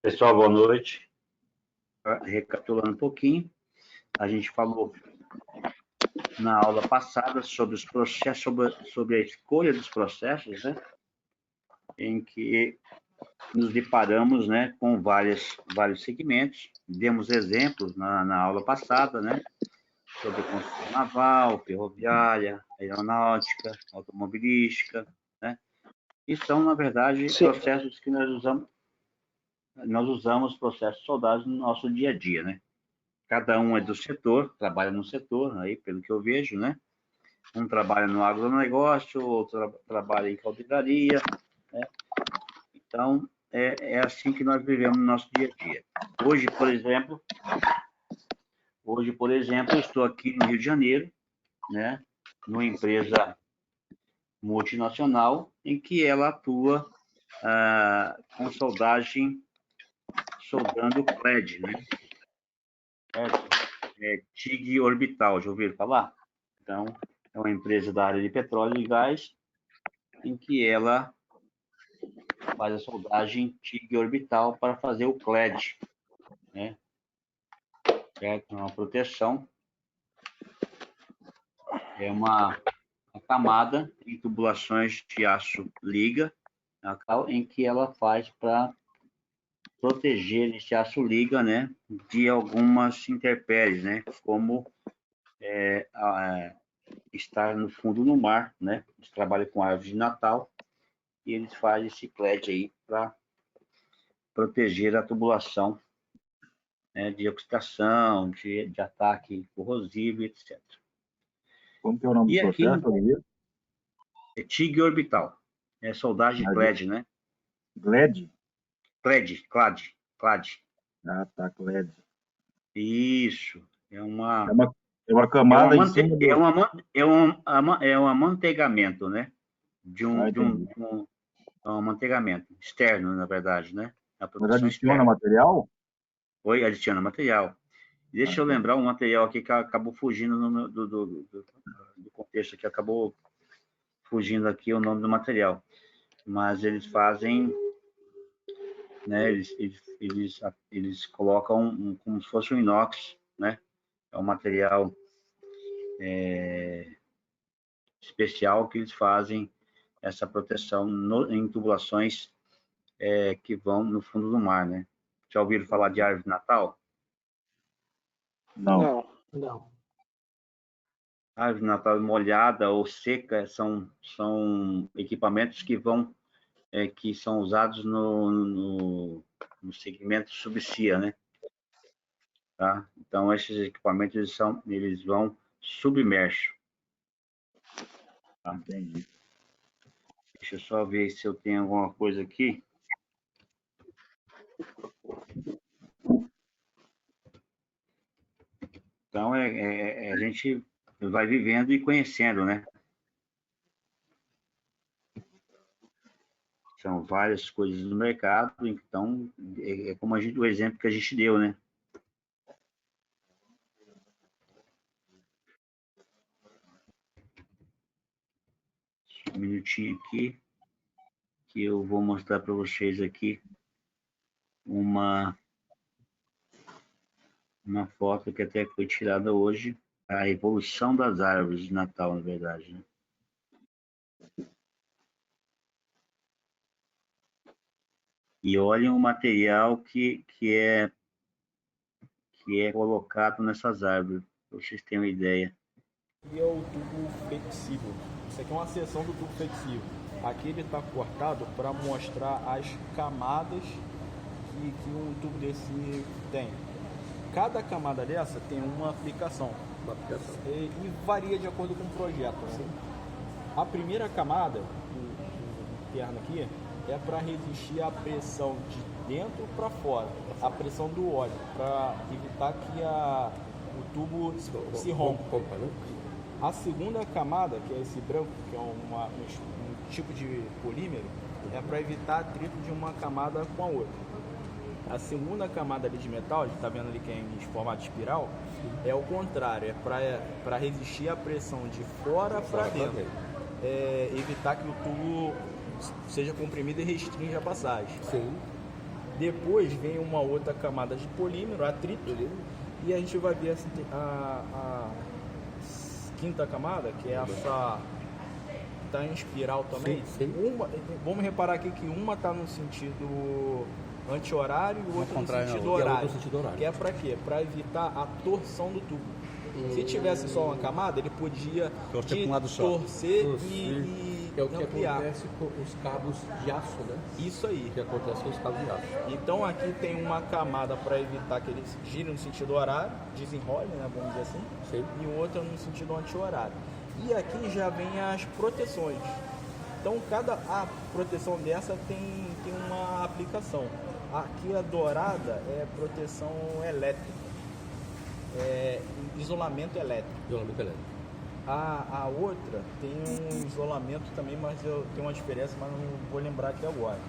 Pessoal, boa noite. Recapitulando um pouquinho, a gente falou na aula passada sobre os processos, sobre a escolha dos processos, né? Em que nos deparamos, né, com vários segmentos. Demos exemplos na aula passada, né? Sobre construção naval, ferroviária, aeronáutica, automobilística, né? E são, na verdade, Sim. processos que nós usamos processos soldados no nosso dia a dia, né? Cada um é do setor, trabalha no setor, aí, pelo que eu vejo, né? Um trabalha no agronegócio, outro trabalha em caldeiraria, né? Então, é assim que nós vivemos no nosso dia a dia. Hoje, por exemplo, eu estou aqui no Rio de Janeiro, né? Numa empresa multinacional em que ela atua com soldando LED, né? TIG orbital, já ouviram falar? Então, é uma empresa da área de petróleo e gás, em que ela faz a soldagem TIG orbital para fazer o CLED, né? É uma proteção, é uma camada em tubulações de aço liga, em que ela faz para proteger esse aço liga, né, de algumas intempéries, né, como estar no fundo do mar, né? Eles trabalham com árvore de Natal e eles fazem esse CLED aí para proteger a tubulação, né, de oxidação, de ataque corrosivo, etc. Como que é o nome do processo, Ademir? É TIG orbital. É soldagem CLED, né? GLED? CLAD. Ah, tá, GLED. Isso. É uma camada em cima do... é um amanteigamento, né? De um amanteigamento externo, na verdade, né? A Mas adiciona material? Oi, adiciona material. Deixa eu lembrar um material aqui que acabou fugindo do contexto, que acabou fugindo aqui o nome do material. Mas eles fazem, né? Eles colocam como se fosse um inox, né? É um material especial que eles fazem essa proteção em tubulações que vão no fundo do mar, né? Já ouviram falar de árvore de Natal? Não. Árvore de Natal molhada ou seca são equipamentos que são usados no segmento subsea, né? Tá? Então, esses equipamentos eles vão submersos. Tá? Entendi. Deixa eu só ver se eu tenho alguma coisa aqui. Então, a gente vai vivendo e conhecendo, né? São várias coisas no mercado, então, como o exemplo que a gente deu, né? Um minutinho aqui, que eu vou mostrar para vocês aqui uma foto que até foi tirada hoje, a evolução das árvores de Natal, na verdade, né? E olhem o material que é colocado nessas árvores, para vocês terem uma ideia. E é o tubo flexível. Isso aqui é uma seção do tubo flexível. Aqui ele está cortado para mostrar as camadas que um tubo desse tem. Cada camada dessa tem uma aplicação. E varia de acordo com o projeto. Assim. A primeira camada, interna aqui, é para resistir à pressão de dentro para fora, a pressão do óleo, para evitar que o tubo se rompa. A segunda camada, que é esse branco, que é um tipo de polímero, é para evitar atrito de uma camada com a outra. A segunda camada ali de metal, a gente está vendo ali que é em formato de espiral, é o contrário, é para resistir à pressão de fora para dentro. Evitar que o tubo seja comprimido e restrinja a passagem. Sim. Depois vem uma outra camada de polímero, atrito, e a gente vai ver a quinta camada, que é essa tá em espiral também. Sim. Vamos reparar aqui que uma está no sentido anti-horário e o outro no sentido horário. Que é para quê? Para evitar a torção do tubo. Se tivesse só uma camada, ele podia torcer e é o que ampliar. Acontece com os cabos de aço, né? Isso aí. O que acontece com os cabos de aço. Então aqui tem uma camada para evitar que ele gire no sentido horário, desenrole, né, vamos dizer assim, Sim. e outra no sentido anti-horário. E aqui já vem as proteções. Então a proteção dessa tem uma aplicação. Aqui a dourada é proteção elétrica, isolamento elétrico. Isolamento elétrico. A outra tem um isolamento também, mas tem uma diferença, mas não vou lembrar aqui agora.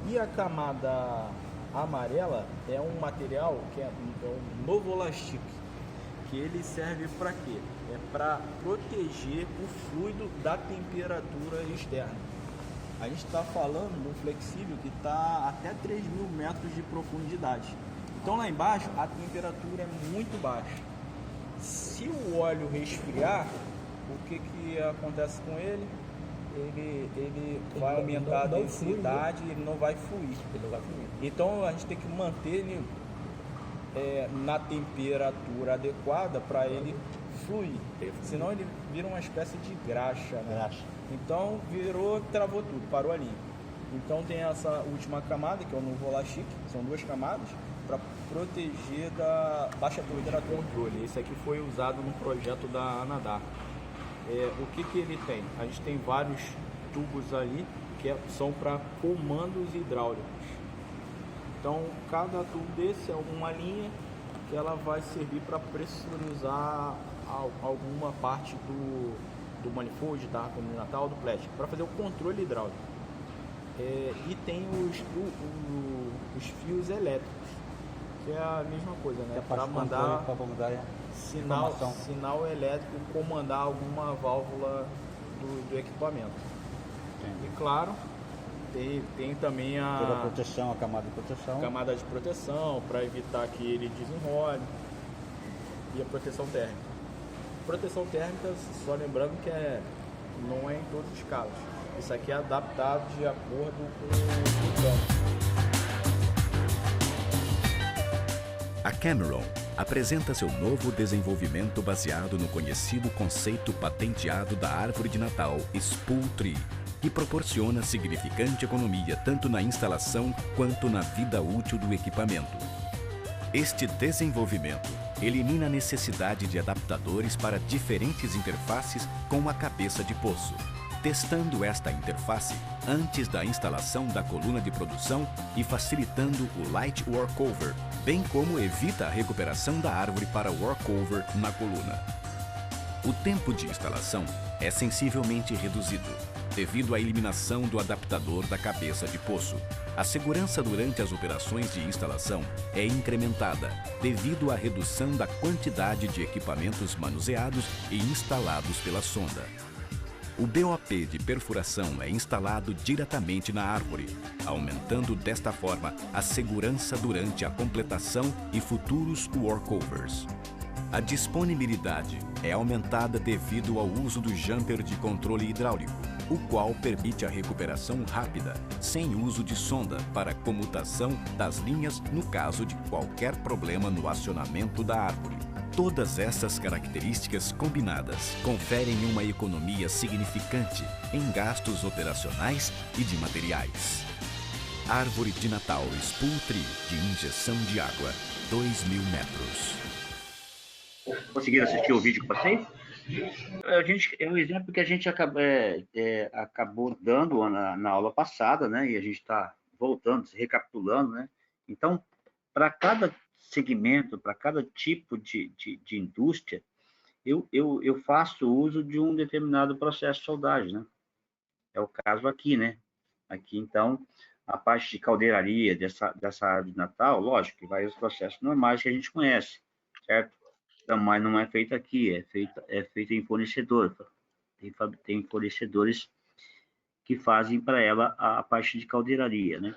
E a camada amarela é um material que é um Novolastic, que ele serve para quê? É para proteger o fluido da temperatura externa. A gente está falando de um flexível que está até 3.000 metros de profundidade. Então lá embaixo a temperatura é muito baixa. Se o óleo resfriar, o que acontece com ele? Ele vai aumentar a densidade e ele não vai fluir. Então a gente tem que manter ele na temperatura adequada para ele fluir. Senão ele vira uma espécie de graxa, né? Então travou tudo, parou ali. Então tem essa última camada, que é o Novolastic, são duas camadas, para proteger da baixa temperatura. Controle. Esse aqui foi usado no projeto da Anadar. O que ele tem? A gente tem vários tubos ali que são para comandos hidráulicos. Então cada tubo desse é uma linha que ela vai servir para pressurizar alguma parte do manifold, da árvore de Natal, do plástico, para fazer o controle hidráulico. E tem os fios elétricos, que é a mesma coisa, né? Para mandar sinal elétrico, comandar alguma válvula do equipamento. Entendi. E claro, tem também toda a proteção, a camada de proteção. Camada de proteção para evitar que ele desenrole, e a proteção térmica. Proteção térmica, só lembrando que não é em todos os casos. Isso aqui é adaptado de acordo com o campo. A Cameron apresenta seu novo desenvolvimento baseado no conhecido conceito patenteado da árvore de Natal Spool Tree, que proporciona significante economia tanto na instalação quanto na vida útil do equipamento. Este desenvolvimento elimina a necessidade de adaptadores para diferentes interfaces com a cabeça de poço, testando esta interface antes da instalação da coluna de produção e facilitando o light workover, bem como evita a recuperação da árvore para workover na coluna. O tempo de instalação é sensivelmente reduzido, devido à eliminação do adaptador da cabeça de poço. A segurança durante as operações de instalação é incrementada devido à redução da quantidade de equipamentos manuseados e instalados pela sonda. O BOP de perfuração é instalado diretamente na árvore, aumentando desta forma a segurança durante a completação e futuros workovers. A disponibilidade é aumentada devido ao uso do jumper de controle hidráulico, o qual permite a recuperação rápida, sem uso de sonda para comutação das linhas no caso de qualquer problema no acionamento da árvore. Todas essas características combinadas conferem uma economia significante em gastos operacionais e de materiais. Árvore de Natal Spool Tree de injeção de água, 2.000 metros. Conseguiram assistir o vídeo com vocês? É um exemplo que a gente acabou dando na aula passada, né? E a gente está voltando, recapitulando, né? Então, para cada segmento, para cada tipo de indústria, eu faço uso de um determinado processo de soldagem, né? É o caso aqui, né? Aqui, então, a parte de caldeiraria dessa árvore de Natal, lógico que vai os processos normais que a gente conhece, certo? Mas não é feito aqui, é feito em fornecedor. Tem fornecedores que fazem para ela a parte de caldeiraria, né?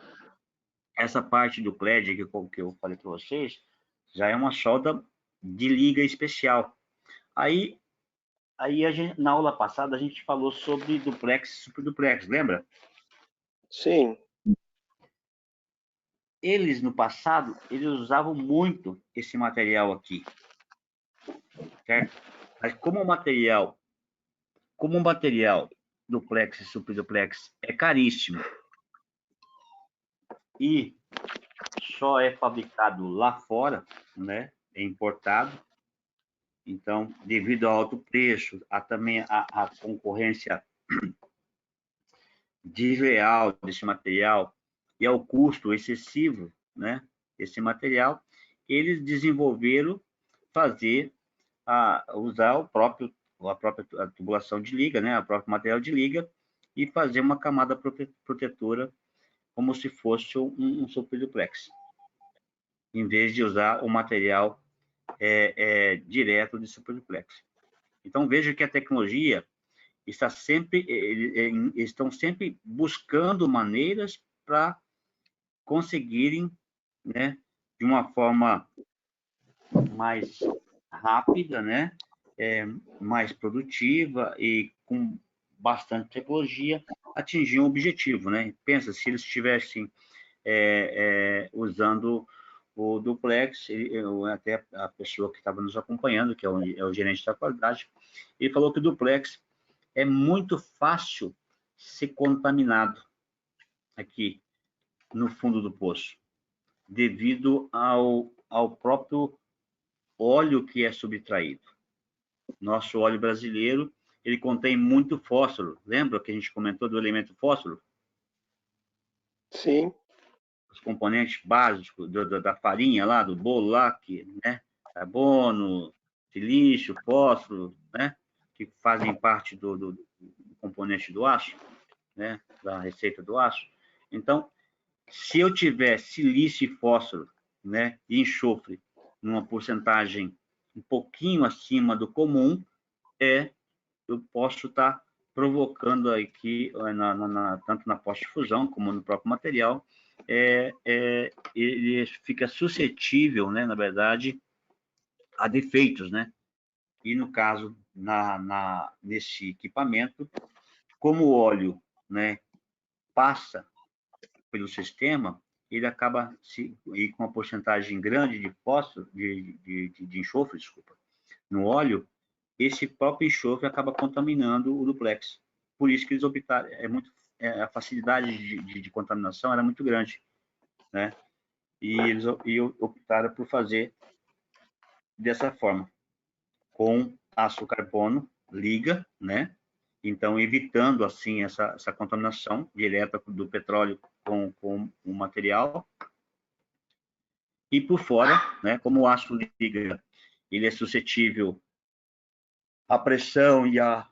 essa parte do CLED que eu falei para vocês, já é uma solda de liga especial. Aí na aula passada, a gente falou sobre duplex e superduplex, lembra? Sim. Eles, no passado, eles usavam muito esse material aqui, certo? Mas como o material duplex e superduplex é caríssimo e só é fabricado lá fora, né? É importado. Então, devido ao alto preço, também a concorrência desleal desse material e ao custo excessivo, né? Desse material, eles desenvolveram usar a própria tubulação de liga, né? O próprio material de liga e fazer uma camada protetora como se fosse um superduplex, em vez de usar o material direto de superduplex. Então, veja que a tecnologia estão sempre buscando maneiras para conseguirem, né, de uma forma mais rápida, né, mais produtiva e com bastante tecnologia, atingir um objetivo, né? Pensa, se eles estivessem usando o duplex, até a pessoa que estava nos acompanhando, que é o gerente da qualidade, ele falou que o duplex é muito fácil ser contaminado aqui no fundo do poço, devido ao próprio óleo que é subtraído. Nosso óleo brasileiro, ele contém muito fósforo. Lembra que a gente comentou do elemento fósforo? Sim. Os componentes básicos da farinha lá, do bolo lá, né? Carbono, silício, fósforo, né? Que fazem parte do componente do aço, né? Da receita do aço. Então, se eu tiver silício e fósforo, né? E enxofre numa porcentagem um pouquinho acima do comum, eu posso estar provocando aqui, tanto na pós-difusão como no próprio material, ele fica suscetível, né, na verdade, a defeitos, né? E no caso, nesse equipamento, como o óleo, né, passa pelo sistema, ele acaba e com uma porcentagem grande de fósforo, de enxofre, desculpa, no óleo, esse próprio enxofre acaba contaminando o duplex. Por isso que eles optaram, a facilidade de contaminação era muito grande, né? E eles optaram por fazer dessa forma, com aço carbono, liga, né? Então, evitando, assim, essa contaminação direta do petróleo com o material. E por fora, né, como o aço liga, ele é suscetível à pressão e à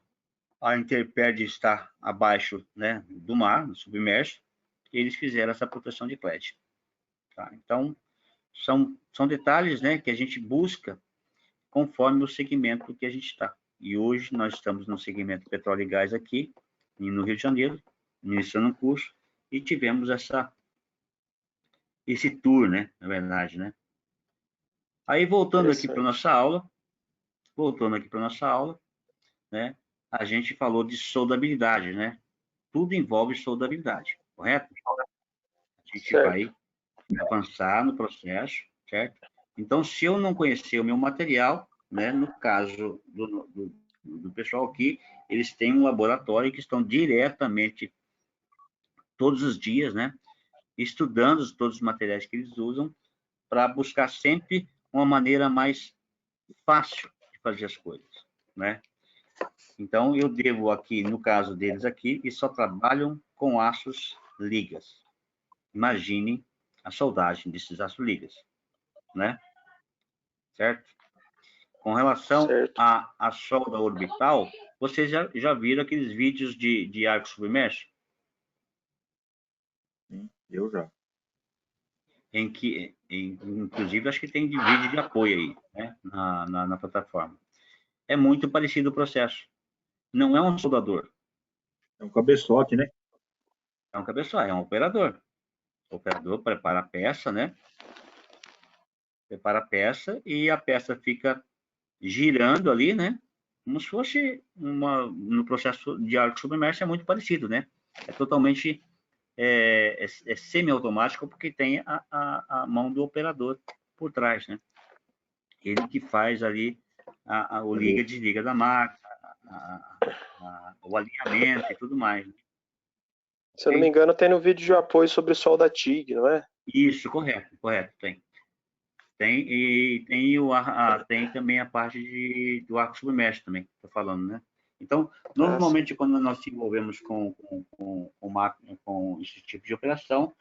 intempérie estar abaixo, né, do mar, submerso, eles fizeram essa proteção de CLED. Tá? Então, são detalhes, né, que a gente busca conforme o segmento que a gente está. E hoje nós estamos no segmento petróleo e gás aqui, no Rio de Janeiro, iniciando um curso, e tivemos esse tour, né, na verdade, né. Aí, voltando aqui para nossa aula, né, a gente falou de soldabilidade, né? Tudo envolve soldabilidade, correto? A gente vai avançar no processo, certo? Então, se eu não conhecer o meu material, né, no caso do pessoal aqui, eles têm um laboratório que estão diretamente, todos os dias, né, estudando todos os materiais que eles usam para buscar sempre uma maneira mais fácil de fazer as coisas, né? Então, eu devo aqui, no caso deles aqui, eles só trabalham com aços ligas. Imagine a soldagem desses aços ligas, né? Certo? Com relação à solda orbital, vocês já viram aqueles vídeos de arco submerso? Sim, eu já. Inclusive, acho que tem de vídeo de apoio aí, né? Na plataforma. É muito parecido o processo. Não é um soldador. É um cabeçote, né? É um cabeçote, é um operador. O operador prepara a peça, né? Prepara a peça e a peça fica girando ali, né? Como se fosse no processo de arco submerso é muito parecido, né? É totalmente semi-automático porque tem a mão do operador por trás, né? Ele que faz ali o liga e desliga da máquina, o alinhamento e tudo mais. Né? Se eu não me engano, tem no vídeo de apoio sobre o solda TIG, não é? Isso, correto, tem. Tem, e tem também a parte do arco submerso também, que estou falando, né? Então, normalmente, quando nós se envolvemos com esse tipo de operação,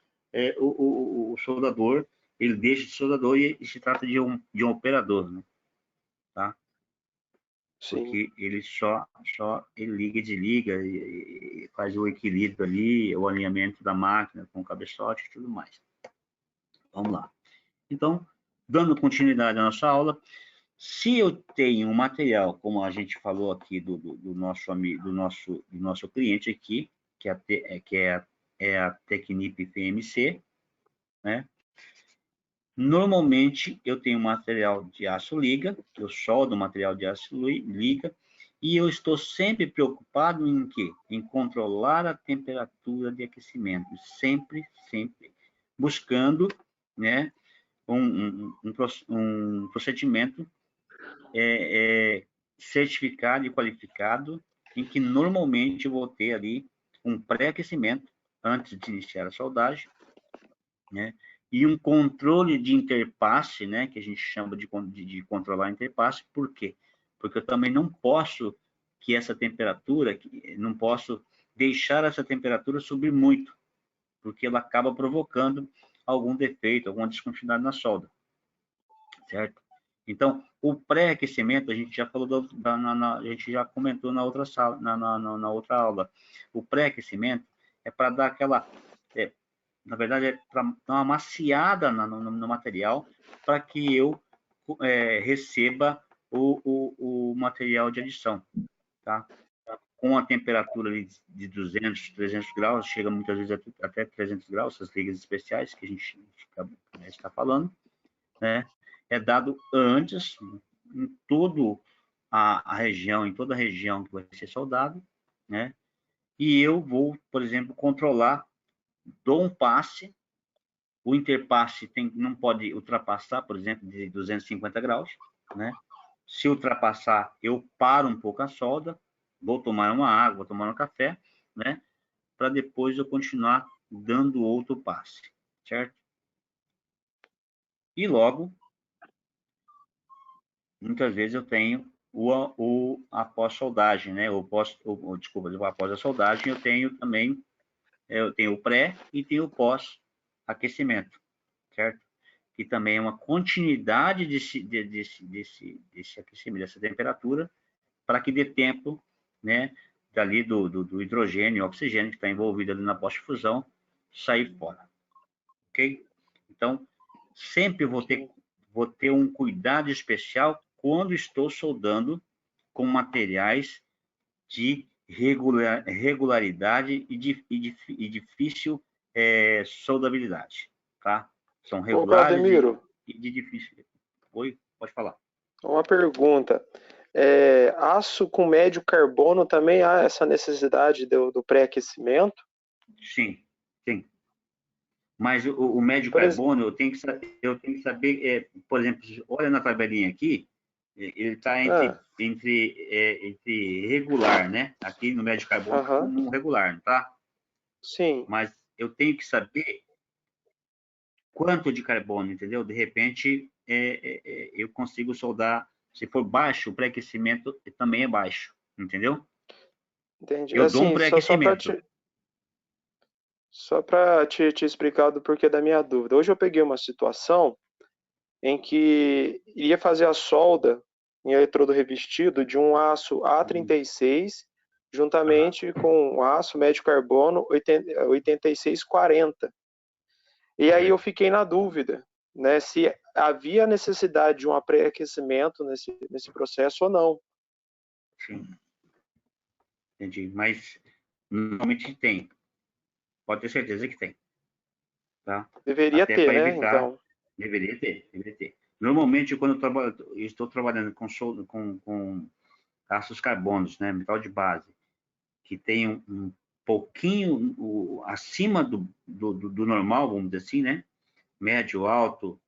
o soldador, ele deixa de soldador e se trata de um operador, né? Tá? Sim. Porque ele ele liga e desliga, e faz o equilíbrio ali, o alinhamento da máquina com o cabeçote e tudo mais. Vamos lá. Então, dando continuidade à nossa aula, se eu tenho um material, como a gente falou aqui do nosso amigo, do nosso cliente aqui, que é a Tecnip PMC, né? Normalmente eu tenho material de aço liga, eu soldo material de aço liga, e eu estou sempre preocupado em quê? Em controlar a temperatura de aquecimento, sempre buscando, né, um procedimento certificado e qualificado, em que normalmente eu vou ter ali um pré-aquecimento antes de iniciar a soldagem, né? E um controle de interpasse, né? Que a gente chama de controlar a interpasse. Por quê? Porque eu também não posso não posso deixar essa temperatura subir muito, porque ela acaba provocando algum defeito, alguma descontinuidade na solda, certo? Então, o pré-aquecimento, a gente já falou, a gente já comentou na outra sala, na outra aula. O pré-aquecimento é para dar aquela, na verdade, é para dar uma maciada no material, para que eu receba o material de adição, tá? Com a temperatura de 200, 300 graus, chega muitas vezes até 300 graus, essas ligas especiais que a gente está falando, né? É dado antes em toda a região que vai ser soldado, né? E eu vou, por exemplo, controlar, dou um passe, o interpasse não pode ultrapassar, por exemplo, de 250 graus, né? Se ultrapassar, eu paro um pouco a solda, vou tomar uma água, vou tomar um café, né? Para depois eu continuar dando outro passe, certo? E logo, muitas vezes eu tenho a pós-soldagem, né? Desculpa, após a soldagem eu tenho também, eu tenho o pré e tenho o pós-aquecimento, certo? Que também é uma continuidade desse aquecimento, dessa temperatura, para que dê tempo, né? Dali do hidrogênio e oxigênio que está envolvido ali na pós-fusão, sair fora, ok? Então, sempre vou ter um cuidado especial quando estou soldando com materiais de regularidade e difícil soldabilidade, tá? São regulares e de difícil. Oi, pode falar. Uma pergunta. Aço com médio carbono também há essa necessidade do pré-aquecimento? Sim. Mas o médio carbono, eu tenho que saber, por exemplo, olha na tabelinha aqui, ele está entre regular, né? Aqui no médio carbono, como regular, não tá? Sim. Mas eu tenho que saber quanto de carbono, entendeu? De repente, eu consigo soldar. Se for baixo, o pré-aquecimento também é baixo, entendeu? Entendi. Eu dou um pré-aquecimento. Só para te explicar do porquê da minha dúvida. Hoje eu peguei uma situação em que iria fazer a solda em eletrodo revestido de um aço A36 juntamente com um aço médio carbono 8640. E aí eu fiquei na dúvida, né, se havia necessidade de um pré-aquecimento nesse processo ou não. Sim. Entendi. Mas normalmente tem. Pode ter certeza que tem. tá? Deveria Até ter, para né? evitar. Então, Deveria ter. Normalmente, quando eu estou trabalhando com aços carbonos, né, metal de base, que tem um pouquinho acima do normal, vamos dizer assim, né, médio, alto,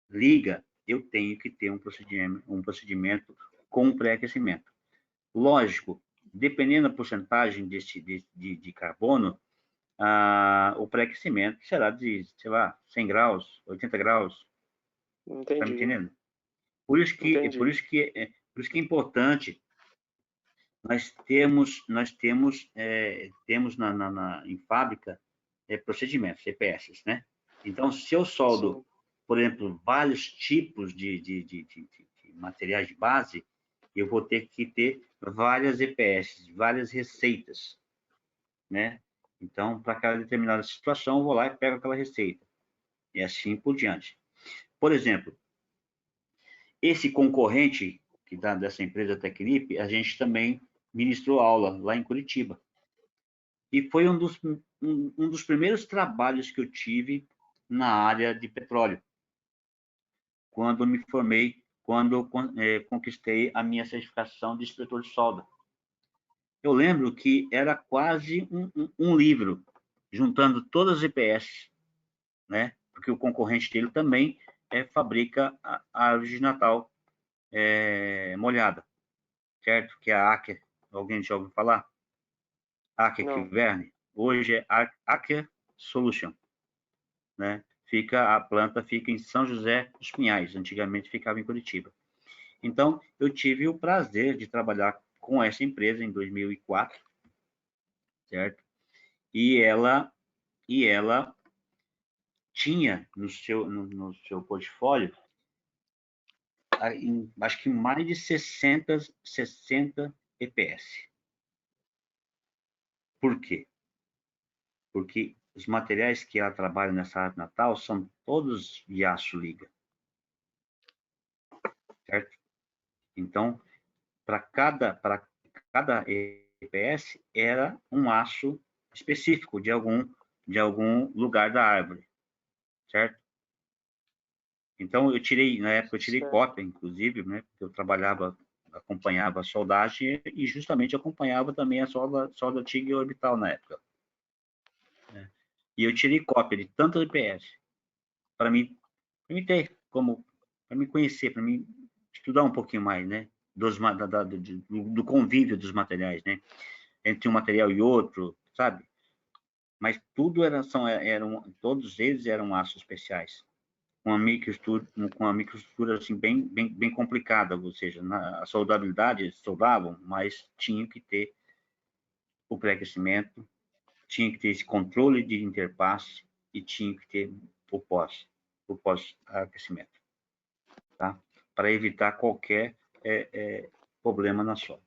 liga, eu tenho que ter um procedimento com pré-aquecimento. Lógico, dependendo da porcentagem de carbono, o pré-aquecimento será de, sei lá, 100 graus, 80 graus, tá me entendi, entendendo? Por isso que, por entendi. isso que, por isso que é importante temos em fábrica procedimentos, CPS, né? Então, se eu soldo, Sim, por exemplo, vários tipos de materiais de base, eu vou ter que ter várias EPS, várias receitas, né? Então, para cada determinada situação, eu vou lá e pego aquela receita. E assim por diante. Por exemplo, esse concorrente dessa empresa Tecnip, a gente também ministrou aula lá em Curitiba. E foi um dos primeiros trabalhos que eu tive na área de petróleo, quando me formei, quando conquistei a minha certificação de inspetor de solda. Eu lembro que era quase um livro, juntando todas as EPS, né? Porque o concorrente dele também fabrica a árvore de Natal molhada, certo? Que é a Aker. Alguém já ouviu falar? Aker não, Verne. Hoje é Aker Solution, né? A planta fica em São José dos Pinhais. Antigamente ficava em Curitiba. Então, eu tive o prazer de trabalhar com essa empresa em 2004, certo? E ela tinha no seu portfólio, acho que mais de 60 EPS. Por quê? Porque os materiais que ela trabalha nessa árvore natal são todos de aço liga, certo? Então, para cada EPS era um aço específico de algum lugar da árvore, certo? Então, na época eu tirei certo. cópia, inclusive, né? Porque eu acompanhava a soldagem e justamente acompanhava também a solda TIG orbital na época. Né? E eu tirei cópia de tantas EPS para mim ter para me conhecer, para mim estudar um pouquinho mais, né? Do convívio dos materiais, né? Entre um material e outro, sabe? Mas todos eles eram aços especiais, com uma microestrutura assim, bem complicada, ou seja, a soldabilidade soldavam, mas tinham que ter o pré-aquecimento, tinha que ter esse controle de interpasse e tinha que ter o pós-aquecimento, tá? Para evitar qualquer problema na solda.